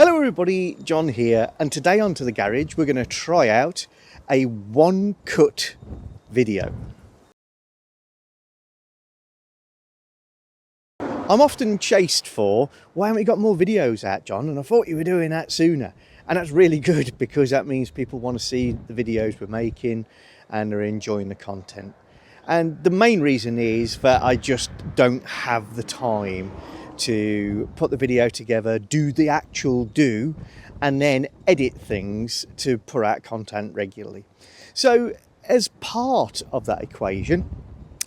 Hello everybody, John here, and today onto the garage we're going to try out a one cut video. I'm often chased for, why haven't you got more videos out, John? And I thought you were doing that sooner. And that's really good because that means people want to see the videos we're making and are enjoying the content. And the main reason is that I just don't have the time to put the video together, do the actual do, and then edit things to put out content regularly. So as part of that equation,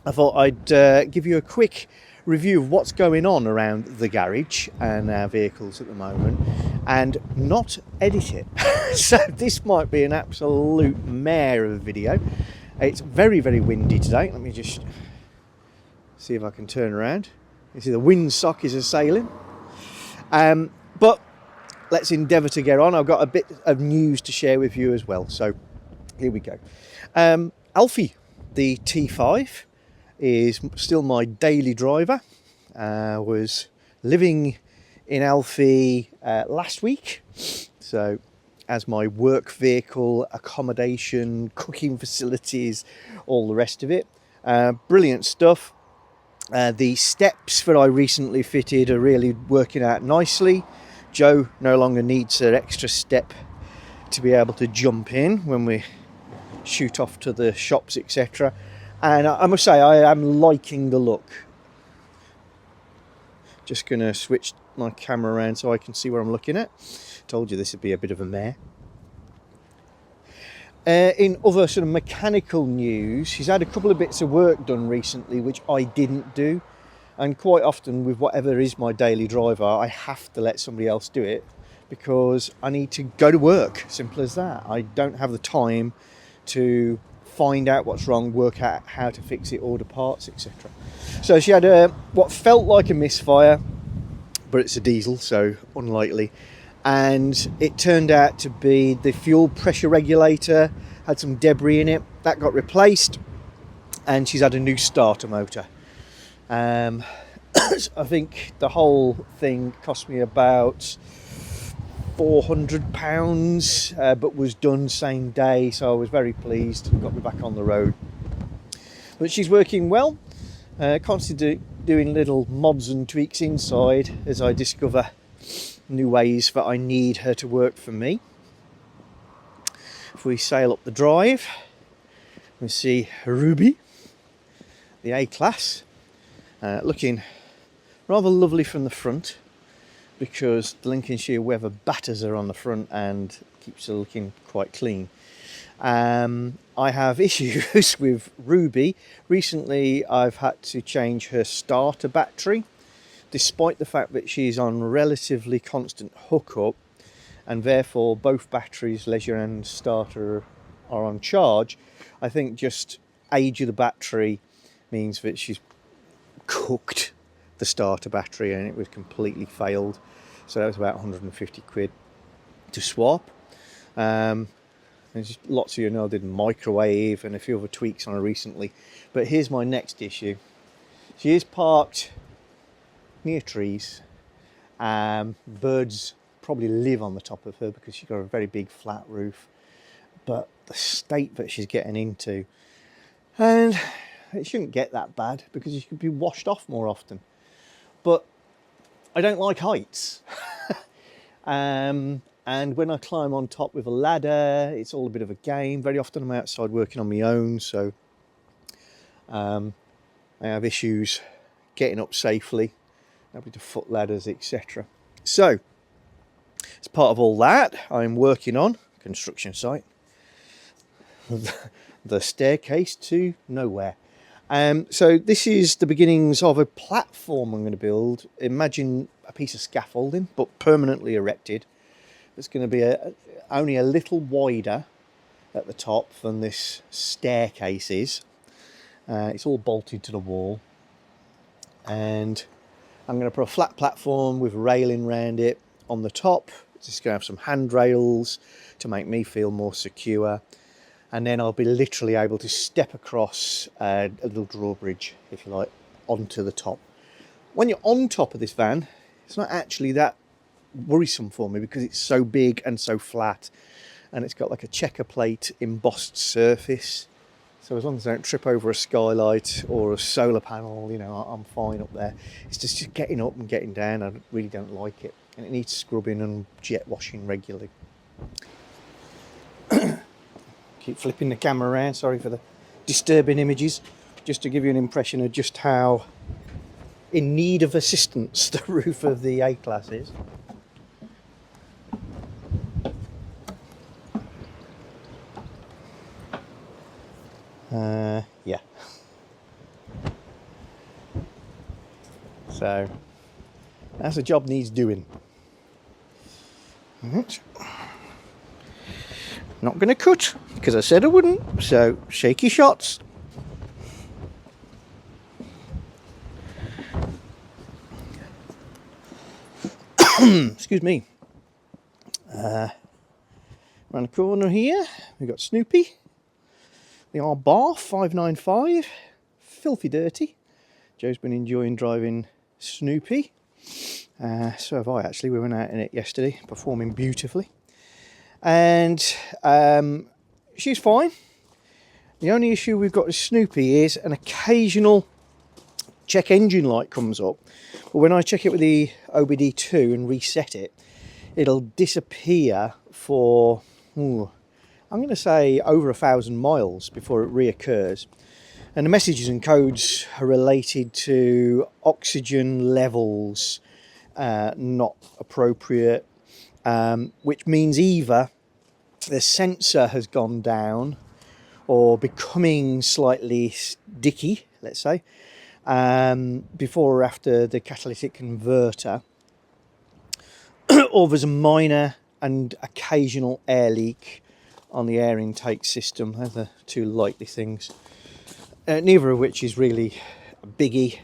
I thought I'd give you a quick review of what's going on around the garage and our vehicles at the moment and not edit it. So this might be an absolute mare of a video. It's very, very windy today. Let me just see if I can turn around. You see the windsock is a-sailing. But let's endeavour to get on. I've got a bit of news to share with you as well. So here we go. Alfie, the T5, is still my daily driver. Was living in Alfie last week. So as my work vehicle, accommodation, cooking facilities, all the rest of it. Brilliant stuff. The steps that I recently fitted are really working out nicely. Joe no longer needs an extra step to be able to jump in when we shoot off to the shops, etc. And I must say I am liking the look. Just going to switch my camera around so I can see what I'm looking at. Told you this would be a bit of a mare. In other sort of mechanical news, she's had a couple of bits of work done recently which I didn't do, and quite often with whatever is my daily driver I have to let somebody else do it because I need to go to work. Simple as that. I don't have the time to find out what's wrong, work out how to fix it, order parts, etc. So she had what felt like a misfire, but it's a diesel, so unlikely. And it turned out to be the fuel pressure regulator had some debris in it. That got replaced, and she's had a new starter motor. I think the whole thing cost me about £400, but was done same day, so I was very pleased and got me back on the road. But she's working well, constantly doing little mods and tweaks inside as I discover new ways that I need her to work for me. If we sail up the drive, we see Ruby, the A-Class, looking rather lovely from the front because the Lincolnshire weather batters her on the front and keeps her looking quite clean. I have issues with Ruby. Recently I've had to change her starter battery. Despite the fact that she's on relatively constant hookup and therefore both batteries, leisure and starter, are on charge, I think just age of the battery means that she's cooked the starter battery and it was completely failed. So that was about 150 quid to swap. There's lots of you know I did microwave and a few other tweaks on her recently. But here's my next issue. She is parked near trees. Birds probably live on the top of her because she's got a very big flat roof, but the state that she's getting into, and it shouldn't get that bad because she could be washed off more often, but I don't like heights. And when I climb on top with a ladder, it's all a bit of a game. Very often I'm outside working on my own, so I have issues getting up safely. Nobody to foot ladders, etc. So, as part of all that, I'm working on construction site, the staircase to nowhere. So this is the beginnings of a platform I'm going to build. Imagine a piece of scaffolding, but permanently erected. It's going to be only a little wider at the top than this staircase is. It's all bolted to the wall, and I'm going to put a flat platform with railing around it on the top. It's just going to have some handrails to make me feel more secure. And then I'll be literally able to step across a little drawbridge, if you like, onto the top. When you're on top of this van, it's not actually that worrisome for me because it's so big and so flat, and it's got like a checker plate embossed surface. So as long as I don't trip over a skylight or a solar panel, you know, I'm fine up there. It's just getting up and getting down. I really don't like it. And it needs scrubbing and jet washing regularly. Keep flipping the camera around, sorry for the disturbing images. Just to give you an impression of just how in need of assistance the roof of the A-Class is. Yeah. So that's a job needs doing. Right. Not going to cut because I said I wouldn't. So shaky shots. Excuse me. Around the corner here, we've got Snoopy. The R-Bar 595, filthy dirty. Joe's been enjoying driving Snoopy. So have I actually. We went out in it yesterday, performing beautifully. And she's fine. The only issue we've got with Snoopy is an occasional check engine light comes up. But when I check it with the OBD2 and reset it, it'll disappear for... I'm going to say over 1,000 miles before it reoccurs. And the messages and codes are related to oxygen levels not appropriate, which means either the sensor has gone down or becoming slightly dicky, let's say, before or after the catalytic converter, or there's a minor and occasional air leak on the air intake system. They're the two likely things, neither of which is really a biggie.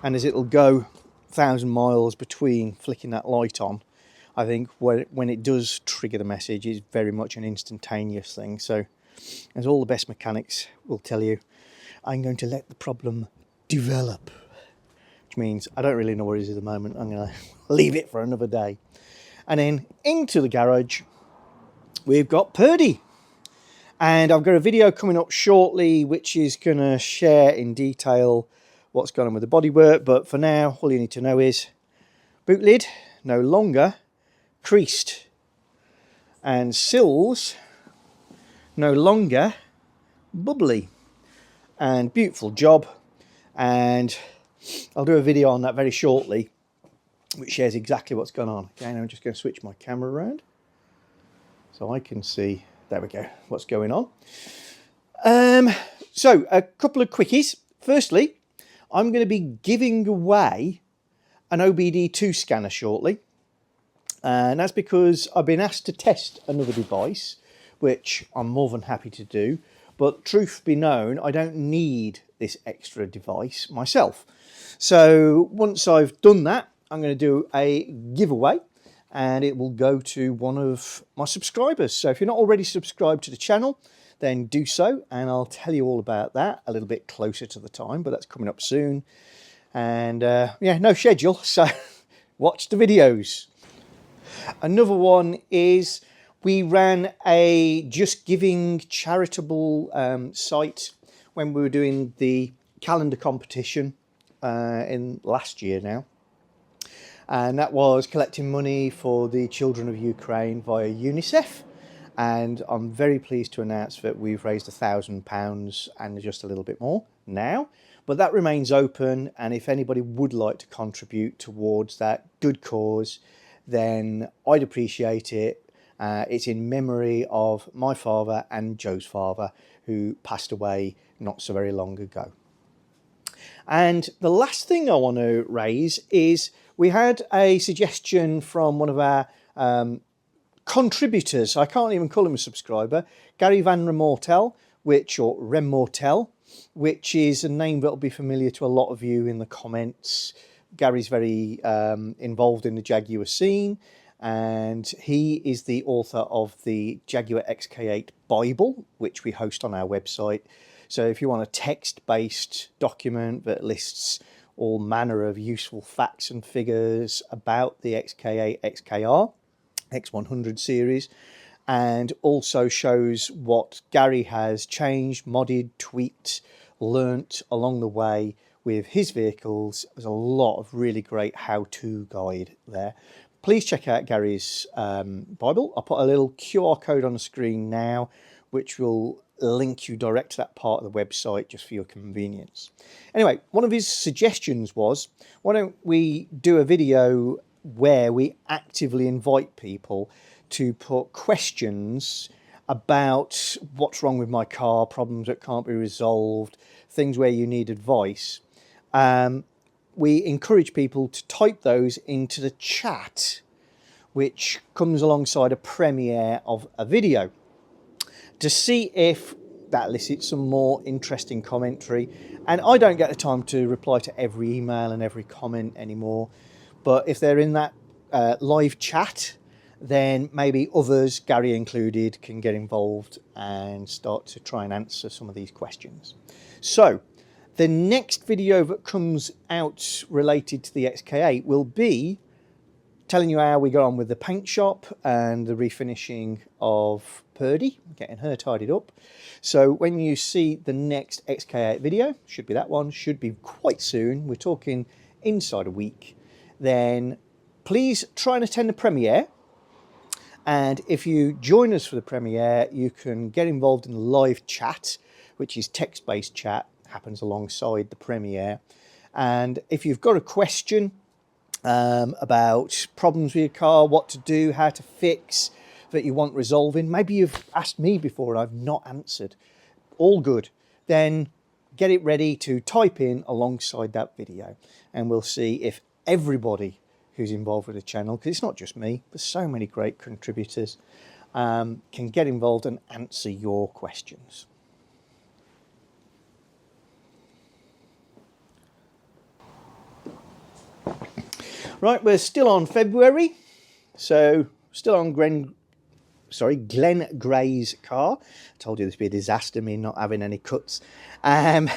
And as it'll go 1,000 miles between flicking that light on, I think when it does trigger the message, it's very much an instantaneous thing. So as all the best mechanics will tell you, I'm going to let the problem develop, which means I don't really know what it is at the moment. I'm going to leave it for another day. And then into the garage we've got Purdy, and I've got a video coming up shortly which is going to share in detail what's going on with the bodywork. But for now, all you need to know is boot lid no longer creased, and sills no longer bubbly, and beautiful job. And I'll do a video on that very shortly which shares exactly what's going on. Okay, now I'm just going to switch my camera around so I can see, there we go, what's going on. So a couple of quickies. Firstly, I'm going to be giving away an OBD2 scanner shortly, and that's because I've been asked to test another device, which I'm more than happy to do. But truth be known, I don't need this extra device myself. So once I've done that, I'm going to do a giveaway, and it will go to one of my subscribers. So if you're not already subscribed to the channel, then do so, and I'll tell you all about that a little bit closer to the time, but that's coming up soon. And yeah, no schedule, so watch the videos. Another one is we ran a Just Giving charitable site when we were doing the calendar competition in last year now. And that was collecting money for the children of Ukraine via UNICEF. And I'm very pleased to announce that we've raised £1,000 and just a little bit more now. But that remains open, and if anybody would like to contribute towards that good cause, then I'd appreciate it. It's in memory of my father and Joe's father, who passed away not so very long ago. And the last thing I want to raise is we had a suggestion from one of our contributors. I can't even call him a subscriber, Gary Van Remortel, which is a name that will be familiar to a lot of you in the comments. Gary's very involved in the Jaguar scene, and he is the author of the Jaguar XK8 Bible, which we host on our website. So if you want a text-based document that lists all manner of useful facts and figures about the XK8 XKR X100 series, and also shows what Gary has changed, modded, tweaked, learnt along the way with his vehicles. There's a lot of really great how-to guide there. Please check out Gary's Bible. I'll put a little QR code on the screen now, which will link you direct to that part of the website just for your convenience. Anyway, one of his suggestions was, why don't we do a video where we actively invite people to put questions about what's wrong with my car, problems that can't be resolved, things where you need advice. We encourage people to type those into the chat, which comes alongside a premiere of a video, to see if that elicits some more interesting commentary. And I don't get the time to reply to every email and every comment anymore, but if they're in that live chat, then maybe others, Gary included, can get involved and start to try and answer some of these questions. So the next video that comes out related to the XK8 will be telling you how we got on with the paint shop and the refinishing of Purdy, getting her tidied up. So when you see the next XK8 video, should be that one, should be quite soon, we're talking inside a week, then please try and attend the premiere. And if you join us for the premiere, you can get involved in the live chat, which is text-based chat, happens alongside the premiere. And if you've got a question about problems with your car, what to do, how to fix, that you want resolving, maybe you've asked me before and I've not answered, all good, then get it ready to type in alongside that video, and we'll see if everybody who's involved with the channel, because it's not just me, there's so many great contributors, can get involved and answer your questions. Right, we're still on February, so still on Glenn Gray's car. I told you this would be a disaster, me not having any cuts. And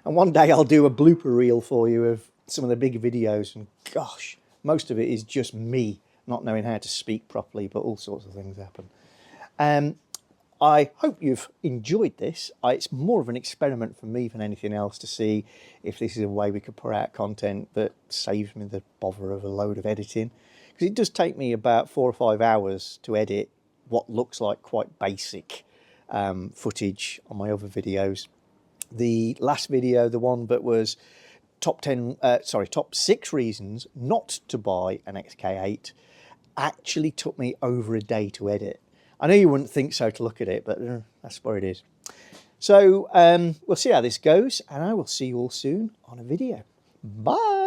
one day I'll do a blooper reel for you of some of the big videos, and gosh, most of it is just me not knowing how to speak properly, but all sorts of things happen. I hope you've enjoyed this. It's more of an experiment for me than anything else to see if this is a way we could put out content that saves me the bother of a load of editing. Because it does take me about 4 or 5 hours to edit what looks like quite basic footage on my other videos. The last video, the one that was top 6 reasons not to buy an XK8, actually took me over a day to edit. I know you wouldn't think so to look at it, but that's where it is. So we'll see how this goes, and I will see you all soon on a video. Bye.